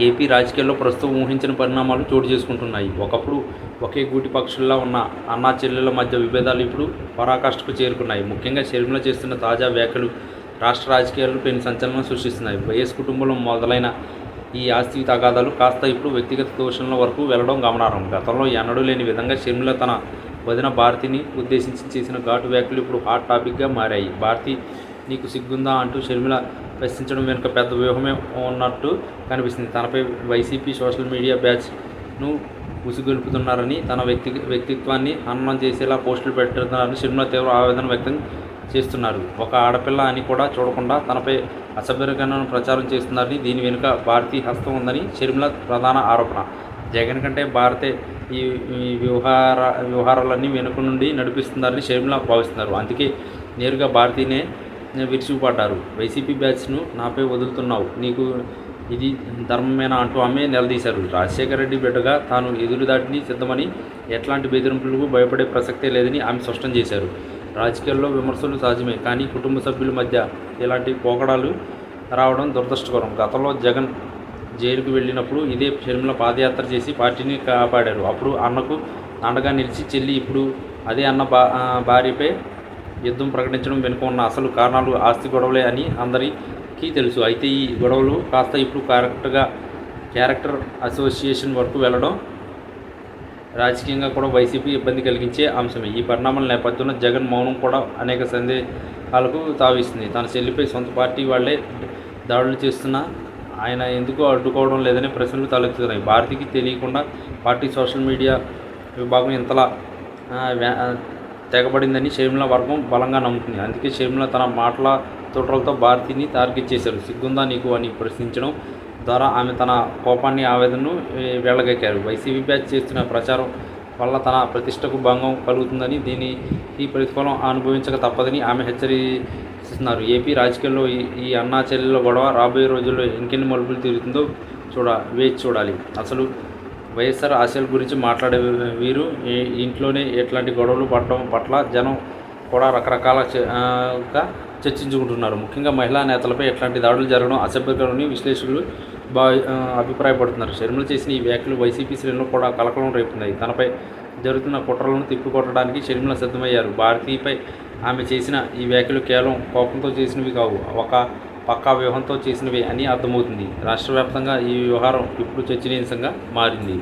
AP రాజకీయాల్లో ప్రస్తుతం ఊహించని పరిణామాలు చోటు చేసుకుంటున్నాయి. ఒకప్పుడు ఒకే గూటి పక్షుల్లా ఉన్న అన్నా చెల్లెళ్ల మధ్య విభేదాలు ఇప్పుడు పరాకాష్ఠకు చేరుకున్నాయి. ముఖ్యంగా షర్మిల చేస్తున్న తాజా వ్యాఖ్యలు రాష్ట్ర రాజకీయాల్లో పెను సంచలనం సృష్టిస్తున్నాయి. వైఎస్ కుటుంబంలో మొదలైన ఈ ఆస్తి తగాదాలు కాస్త ఇప్పుడు వ్యక్తిగత దూషణల వరకు వెళ్లడం గమనార్హం. గతంలో ఎన్నడూ లేని విధంగా షర్మిల తన వదిన భారతిని ఉద్దేశించి చేసిన ఘాటు వ్యాఖ్యలు ఇప్పుడు హాట్ టాపిక్గా మారాయి. భారతి నీకు సిగ్గుందా అంటూ షర్మిల ప్రశ్నించడం వెనుక పెద్ద వ్యూహమే ఉన్నట్టు కనిపిస్తుంది. తనపై వైసీపీ సోషల్ మీడియా బ్యాచ్ను ఉసిగొల్పుతున్నారని, తన వ్యక్తిత్వాన్ని హననం చేసేలా పోస్టులు పెడుతున్నారని షర్మిల తీవ్ర ఆవేదన వ్యక్తం చేస్తున్నారు. ఒక ఆడపిల్ల అని కూడా చూడకుండా తనపై అసభ్యకరమైన ప్రచారం చేస్తున్నారని, దీని వెనుక భారతీ హస్తం ఉందని షర్మిల ప్రధాన ఆరోపణ. జగన్ కంటే భారతే ఈ వ్యవహారాలన్నీ వెనుక నుండి నడిపిస్తున్నారని షర్మిల భావిస్తున్నారు. అందుకే నేరుగా భారతీనే విరుచుకుపడ్డారు. వైసీపీ బ్యాచ్ను నాపై వదులుతున్నావు, నీకు ఇది ధర్మమేనా అంటూ ఆమె నిలదీశారు. రాజశేఖర రెడ్డి బిడ్డగా తాను ఎదురుదాడిని సిద్ధమని, ఎట్లాంటి బెదిరింపులకు భయపడే ప్రసక్తే లేదని ఆమె స్పష్టం చేశారు. రాజకీయాల్లో విమర్శలు సహజమే, కానీ కుటుంబ సభ్యుల మధ్య ఇలాంటి పోకడాలు రావడం దురదృష్టకరం. గతంలో జగన్ జైలుకు వెళ్ళినప్పుడు ఇదే షర్మిల పాదయాత్ర చేసి పార్టీని కాపాడారు. అప్పుడు అన్నకు అండగా నిలిచి చెల్లి ఇప్పుడు అదే అన్న భార్యపై యుద్ధం ప్రకటించడం వెనుక ఉన్న అసలు కారణాలు ఆస్తి గొడవలే అని అందరికీ తెలుసు. అయితే ఈ గొడవలు కాస్త ఇప్పుడు క్యారెక్టర్ అసోసియేషన్ వరకు వెళ్ళడం రాజకీయంగా కూడా వైసీపీ ఇబ్బంది కలిగించే అంశమే. ఈ పరిణామాల నేపథ్యంలో జగన్ మౌనం కూడా అనేక సందేహాలకు తావిస్తుంది. తన చెల్లిపై సొంత పార్టీ వాళ్లే దాడులు చేస్తున్నా ఆయన ఎందుకు అడ్డుకోవడం లేదనే ప్రశ్నలు తలెత్తుతున్నాయి. భారతికి తెలియకుండా పార్టీ సోషల్ మీడియా విభాగం ఇంతలా తెగబడిందని షర్మిల వర్గం బలంగా నమ్ముతుంది. అందుకే షర్మిల తన మాటల తోటలతో భారతిని టార్గెట్ చేశారు. సిగ్గుందా నీకు అని ప్రశ్నించడం ద్వారా ఆమె తన కోపాన్ని, ఆవేదనను వెళ్ళగక్కారు. వైసీపీ బ్యాచ్ చేస్తున్న ప్రచారం వల్ల తన ప్రతిష్టకు భంగం కలుగుతుందని, దీనికి ప్రతిఫలం అనుభవించక తప్పదని ఆమె హెచ్చరిస్తున్నారు. ఏపీ రాజకీయాల్లో ఈ అన్నా చెల్లెల గొడవ రాబోయే రోజుల్లో ఇంకెన్ని మలుపులు తిరుగుతుందో వేచి చూడాలి. అసలు వైఎస్ఆర్ ఆశయాల గురించి మాట్లాడే వీరు ఇంట్లోనే ఎట్లాంటి గొడవలు పడడం పట్ల జనం కూడా రకరకాలుగా చర్చించుకుంటున్నారు. ముఖ్యంగా మహిళా నేతలపై ఎట్లాంటి దాడులు జరగడం అసభ్యకరమని విశ్లేషకులు అభిప్రాయపడుతున్నారు. షర్మిల చేసిన ఈ వ్యాఖ్యలు వైసీపీ శ్రేణులు కూడా కలకలం రేపుతున్నాయి. తనపై జరుగుతున్న కుట్రలను తిప్పికొట్టడానికి షర్మిల సిద్ధమయ్యారు. భారతీపై ఆమె చేసిన ఈ వ్యాఖ్యలు కేవలం కోపంతో చేసినవి కావు, ఒక పక్కా వ్యూహంతో చేసినవి అని అర్థమవుతుంది. రాష్ట్ర వ్యాప్తంగా ఈ వ్యవహారం ఇప్పుడు చర్చనీయాంశంగా మారింది.